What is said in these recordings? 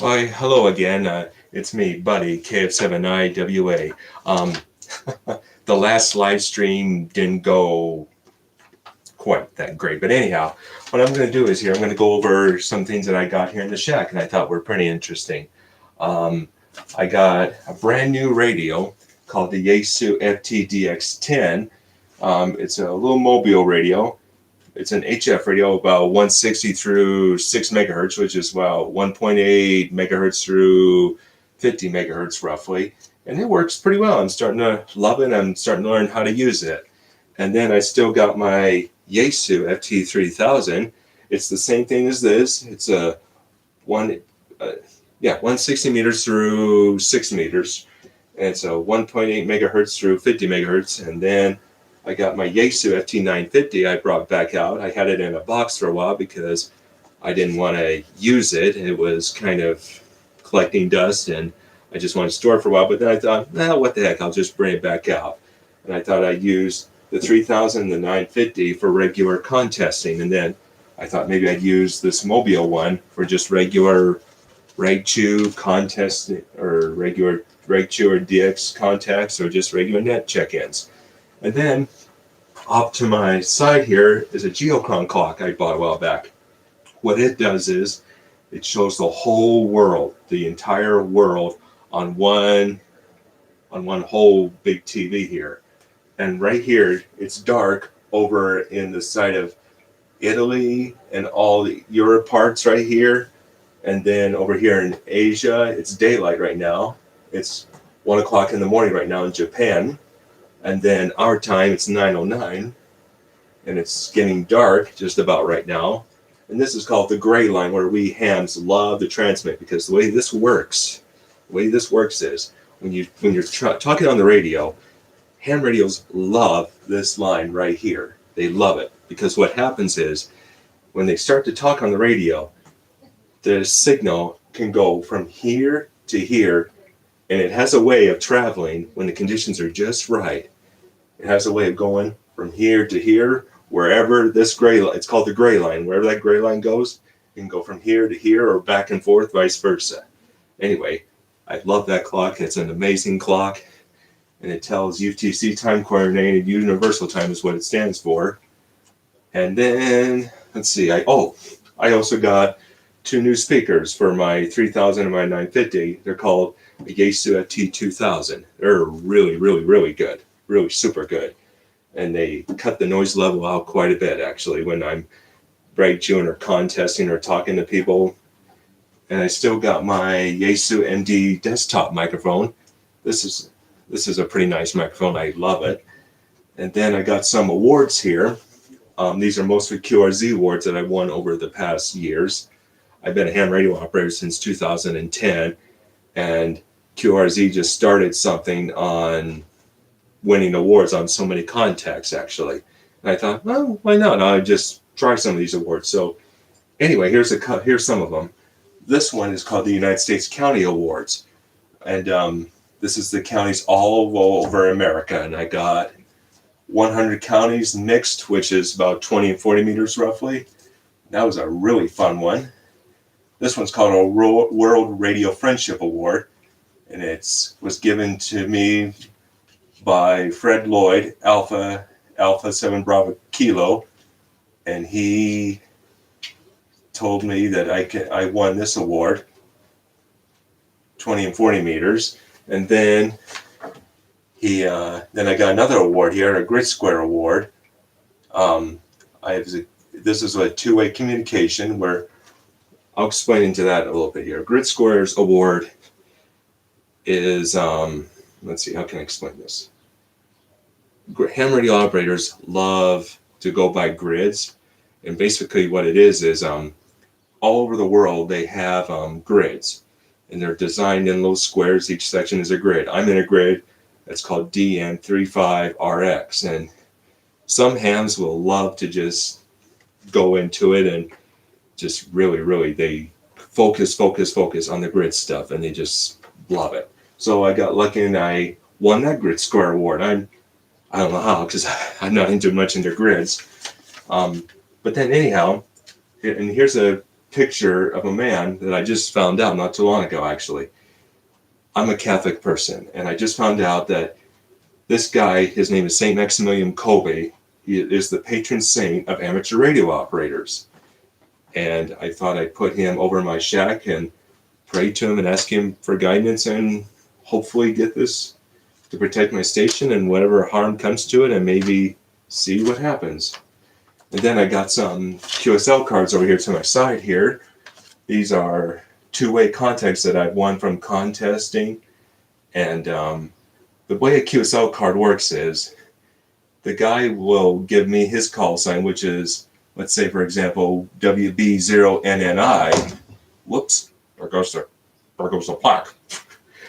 Why, hello again. It's me, Buddy, KF7IWA. Um, the last live stream didn't go quite that great, but anyhow, what I'm going to do is here, I'm going to go over some things that I got here in the shack and I thought were pretty interesting. Um, I got a brand new radio called the Yaesu FTDX10. It's a little mobile radio. It's an HF radio, about 160 through 6 megahertz, which is about 1.8 megahertz through 50 megahertz roughly. And it works pretty well. I'm starting to love it. I'm starting to learn how to use it. And then I still got my Yaesu FT3000. It's the same thing as this. It's a one, uh, 160 meters through 6 meters. And it's a 1.8 megahertz through 50 megahertz. And then I got my Yaesu FT950 I brought back out. I had it in a box for a while because I didn't want to use it. It was kind of collecting dust and I just wanted to store it for a while. But then I thought, what the heck, I'll just bring it back out. And I thought I'd use the 3000 and the 950 for regular contesting. And then I thought maybe I'd use this mobile one for just regular reg chew contest or regular reg chew or DX contacts or just regular net check-ins. And then off to my side here is a geochron clock I bought a while back. What it does is it shows the whole world, the entire world on one whole big TV here. And right here, it's dark over in the side of Italy and all the Europe parts right here. And then over here in Asia, it's daylight right now. It's 1 o'clock in the morning right now in Japan. And then our time, it's 9:09, and it's getting dark just about right now. And this is called the gray line, where we hams love to transmit, because the way this works is when you're talking on the radio, ham radios love this line right here. They love it because what happens is when they start to talk on the radio, the signal can go from here to here, and it has a way of traveling when the conditions are just right. It has a way of going from here to here, wherever this gray line, it's called the gray line, wherever that gray line goes, you can go from here to here or back and forth, vice versa. Anyway, I love that clock. It's an amazing clock, and it tells UTC time coordinated universal time is what it stands for. And then, let's see, I also got 2 new speakers for my 3000 and my 950. They're called the Yaesu FT2000. They're really, really, really good. Really super good. And they cut the noise level out quite a bit, actually, when I'm brake chewing or contesting or talking to people. And I still got my Yaesu MD desktop microphone. This is a pretty nice microphone. I love it. And then I got some awards here. These are mostly QRZ awards that I won over the past years. I've been a ham radio operator since 2010, and QRZ just started something on winning awards on so many contacts, actually. And I thought, well, why not? I'll just try some of these awards. So anyway, here's some of them. This one is called the United States County Awards. And this is the counties all over America. And I got 100 counties mixed, which is about 20 and 40 meters roughly. That was a really fun one. This one's called a World Radio Friendship Award. And it was given to me by Fred Lloyd, Alpha 7 Bravo Kilo, and he told me that I won this award, 20 and 40 meters, and then then I got another award here, a Grid Square Award. This is a two-way communication where I'll explain into that a little bit here. Grid Square's award is let's see, how can I explain this? Ham radio operators love to go by grids, and basically what it is all over the world they have grids, and they're designed in little squares. Each section is a grid. I'm in a grid that's called DN35RX, and some hams will love to just go into it and just really they focus on the grid stuff, and they just love it. So I got lucky and I won that Grid Square Award. I don't know how, because I'm not much into grids. But then anyhow, and here's a picture of a man that I just found out not too long ago, actually. I'm a Catholic person, and I just found out that this guy, his name is Saint Maximilian Kolbe. He is the patron saint of amateur radio operators. And I thought I'd put him over my shack and pray to him and ask him for guidance and hopefully get this to protect my station and whatever harm comes to it, and maybe see what happens. And then I got some QSL cards over here to my side here. These are two-way contacts that I've won from contesting. And the way a QSL card works is the guy will give me his call sign, which is, let's say, for example, WB0NNI. Whoops, there goes the plaque.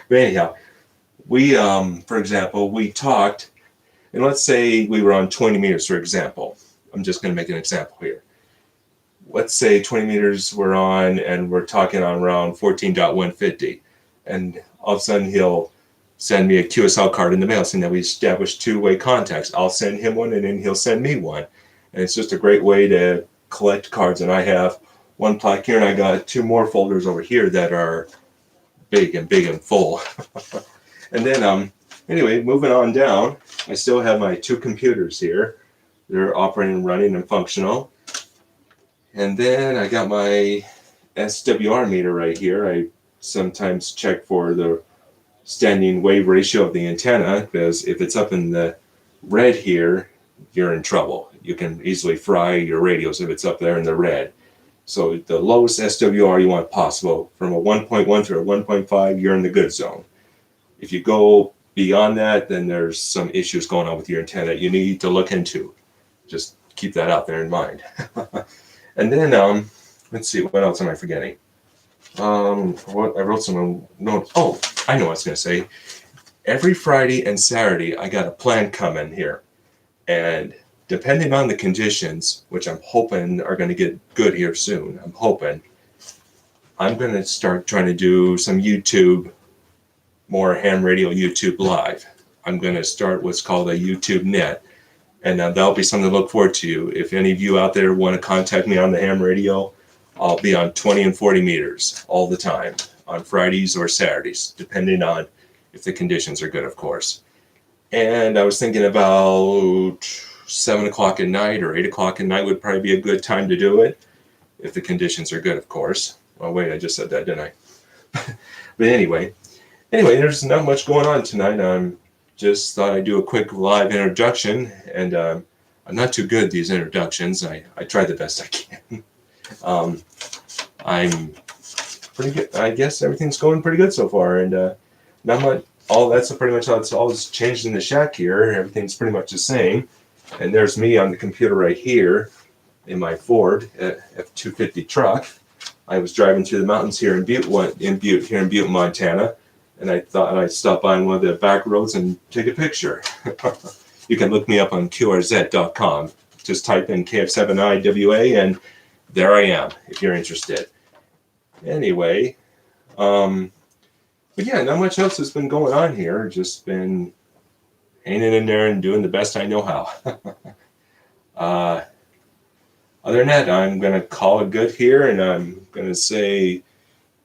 But anyhow, we, for example, we talked, and let's say we were on 20 meters, for example. I'm just going to make an example here. Let's say 20 meters we're on, and we're talking on around 14.150. And all of a sudden, he'll send me a QSL card in the mail saying that we established two-way contacts. I'll send him one, and then he'll send me one. And it's just a great way to collect cards. And I have one plaque here, and I got two more folders over here that are big and full. And then, anyway, moving on down, I still have my two computers here. They're operating, running, and functional. And then I got my SWR meter right here. I sometimes check for the standing wave ratio of the antenna, because if it's up in the red here, you're in trouble. You can easily fry your radios if it's up there in the red. So the lowest SWR you want possible, from a 1.1 to a 1.5, you're in the good zone. If you go beyond that, then there's some issues going on with your antenna you need to look into. Just keep that out there in mind. And then, let's see, what else am I forgetting? What I wrote some notes. Oh, I know what I was going to say. Every Friday and Saturday, I got a plan coming here. And depending on the conditions, which I'm hoping are going to get good here soon, I'm going to start trying to do some YouTube, more ham radio YouTube live. I'm going to start what's called a YouTube net. And that'll be something to look forward to. If any of you out there want to contact me on the ham radio, I'll be on 20 and 40 meters all the time on Fridays or Saturdays, depending on if the conditions are good, of course. And I was thinking about 7 o'clock at night or 8 o'clock at night would probably be a good time to do it, if the conditions are good, of course. Well, wait, I just said that, didn't I? But anyway, there's not much going on tonight. Just thought I'd do a quick live introduction, and I'm not too good at these introductions. I try the best I can. I'm pretty good. I guess everything's going pretty good so far, and not much. That's pretty much all that's changed in the shack here. Everything's pretty much the same. And there's me on the computer right here in my Ford F-250 truck. I was driving through the mountains here in Butte, Montana. And I thought I'd stop by on one of the back roads and take a picture. You can look me up on qrz.com. Just type in KF7IWA, and there I am, if you're interested. Anyway, but yeah, not much else has been going on here. Just been hanging in there and doing the best I know how. Other than that, I'm going to call it good here, and I'm going to say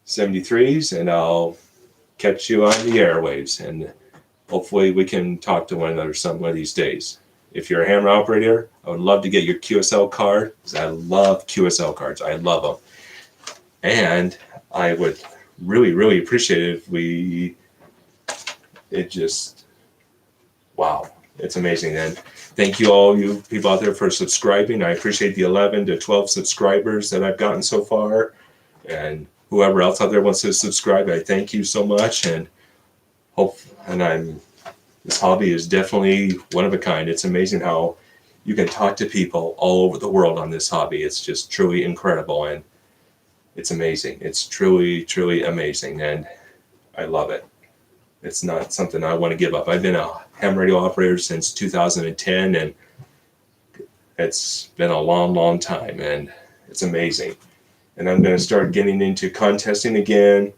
73s, and I'll catch you on the airwaves, and hopefully we can talk to one another some of these days. If you're a hammer operator, I would love to get your QSL card, because I love QSL cards. I love them. And I would really, really appreciate it if wow, it's amazing. And thank you all you people out there for subscribing. I appreciate the 11 to 12 subscribers that I've gotten so far. And whoever else out there wants to subscribe, I thank you so much. And this hobby is definitely one of a kind. It's amazing how you can talk to people all over the world on this hobby. It's just truly incredible, and it's amazing. It's truly, truly amazing, and I love it. It's not something I want to give up. I've been a ham radio operator since 2010, and it's been a long, long time, and it's amazing. And I'm going to start getting into contesting again.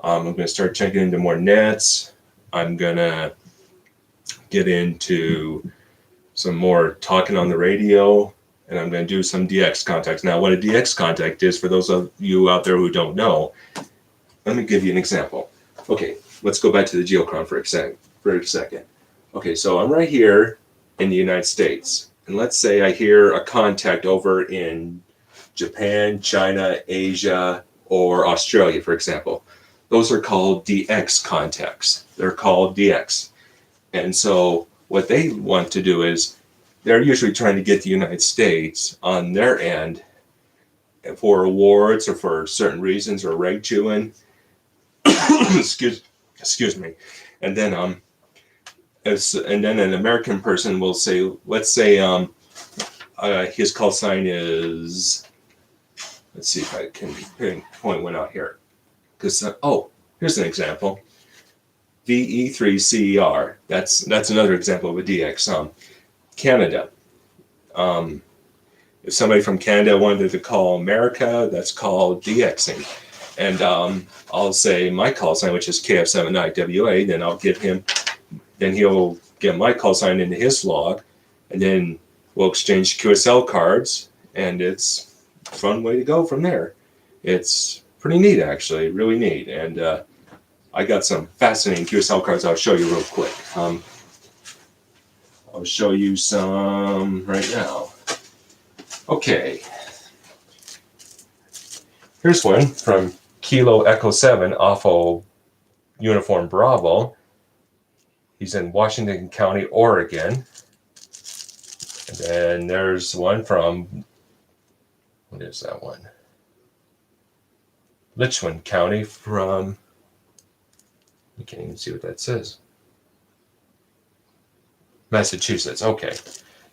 I'm going to start checking into more nets. I'm going to get into some more talking on the radio. and I'm going to do some DX contacts. Now, what a DX contact is, for those of you out there who don't know, let me give you an example. Okay, let's go back to the geochron for a second. Okay, so I'm right here in the United States, and let's say I hear a contact over in Japan, China, Asia, or Australia, for example. Those are called DX contacts. They're called DX. And so what they want to do is they're usually trying to get the United States on their end for awards or for certain reasons or reg chewing. excuse me. And then an American person will say, let's say his call sign is, let's see if I can point one out here. Because here's an example. VE3CER. That's another example of a DX. Canada. If somebody from Canada wanted to call America, that's called DXing. And I'll say my call sign, which is KF7IWA, then I'll get him, then he'll get my call sign into his log, and then we'll exchange QSL cards, and it's a fun way to go from there. It's pretty neat, actually, really neat. And I got some fascinating QSL cards I'll show you real quick. I'll show you some right now. Okay. Here's one from Kilo Echo 7 off of Uniform Bravo. He's in Washington County, Oregon. And then there's one from, what is that one? Litchfield County from, you can't even see what that says. Massachusetts, okay.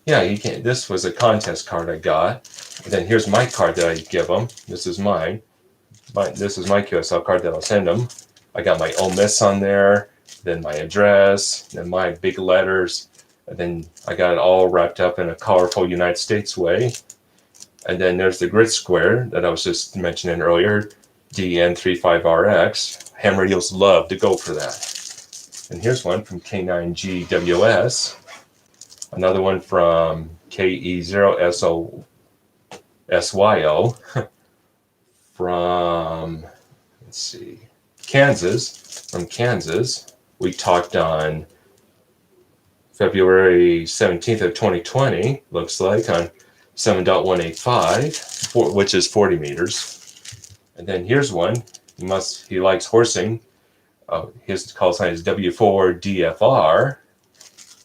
Yeah, you can't, this was a contest card I got. And then here's my card that I give them. This is mine. This is my QSL card that I'll send them. I got my Ole Miss on there, then my address, then my big letters, and then I got it all wrapped up in a colorful United States way. And then there's the grid square that I was just mentioning earlier, DN35RX. Ham radios love to go for that. And here's one from K9GWS. Another one from KE0SO SYO from, let's see, Kansas. From Kansas, we talked on February 17th of 2020, looks like, on 7.185, which is 40 meters. And then here's one. He likes horsing. His call sign is W4DFR.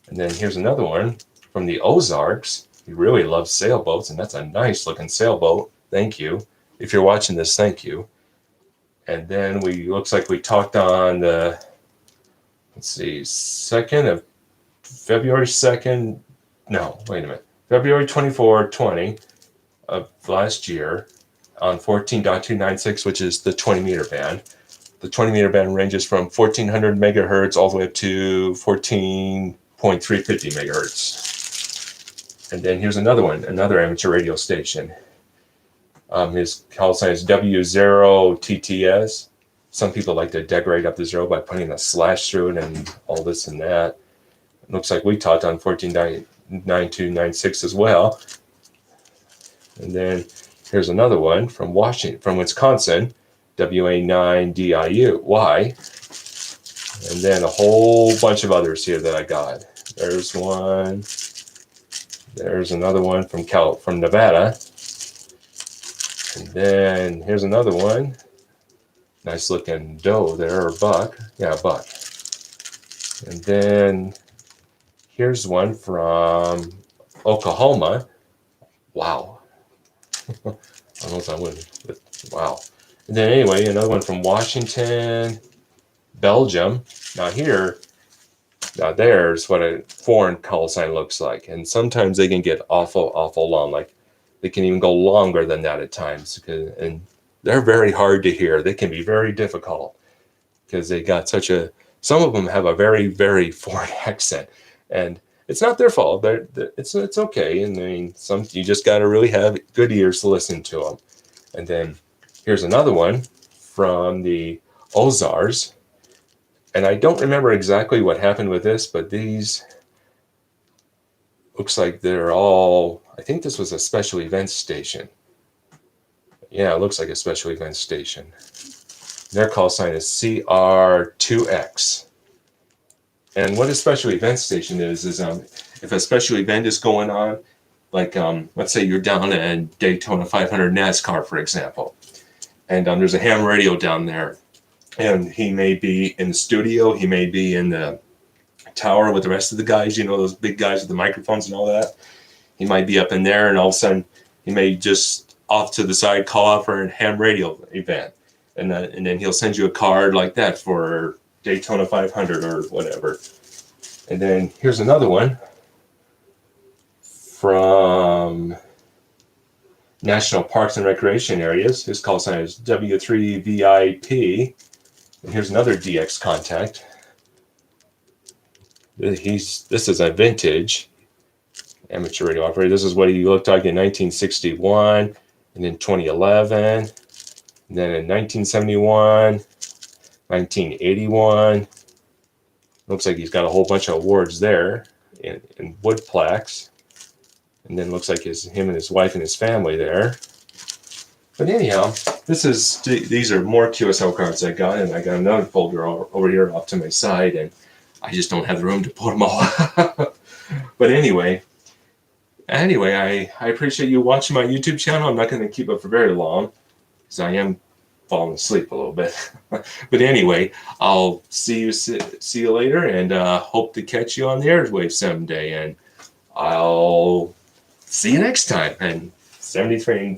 And then here's another one from the Ozarks. He really loves sailboats, and that's a nice looking sailboat. Thank you. If you're watching this, thank you. And then looks like we talked on the, let's see, February 2nd. No, wait a minute. February 24, 20 of last year on 14.296, which is the 20 meter band. The 20 meter band ranges from 1400 megahertz all the way up to 14.350 megahertz. And then here's another one, another amateur radio station. His call sign is W0TTS. Some people like to decorate up the zero by putting a slash through it and all this and that. It looks like we talked on 14.9296 as well. And then here's another one from Wisconsin, WA9DIY. And then a whole bunch of others here that I got. There's one. There's another one from Nevada. And then here's another one. Nice looking doe there, or buck. Yeah, buck. And then here's one from Oklahoma. Wow. I don't know if I would, but wow. And then anyway, another one from Washington, Belgium. Now there's what a foreign call sign looks like. And sometimes they can get awful, awful long. Like they can even go longer than that at times. And they're very hard to hear. They can be very difficult because they got some of them have a very, very foreign accent. And it's not their fault. It's okay. And I mean, you just got to really have good ears to listen to them. And then here's another one from the Ozarks. And I don't remember exactly what happened with this, but these, looks like they're all, I think this was a special events station. Yeah, it looks like a special events station. Their call sign is CR2X. And what a special event station is if a special event is going on, like let's say you're down at Daytona 500 NASCAR, for example, and there's a ham radio down there, and he may be in the studio, he may be in the tower with the rest of the guys, you know, those big guys with the microphones and all that. He might be up in there, and all of a sudden he may just off to the side call out for a ham radio event, and then he'll send you a card like that for Daytona 500 or whatever. And then here's another one from National Parks and Recreation Areas. His call sign is W3VIP. And here's another DX contact. This is a vintage amateur radio operator. This is what he looked like in 1961, and then 2011, and then in 1971, 1981. Looks like he's got a whole bunch of awards there in wood plaques. And then looks like him and his wife and his family there. But anyhow, these are more QSL cards I got, and I got another folder over here off to my side, and I just don't have the room to put them all. But anyway, I appreciate you watching my YouTube channel. I'm not going to keep it for very long because I am falling asleep a little bit. But anyway, I'll see you later, and hope to catch you on the airwaves someday. And I'll see you next time. And 73.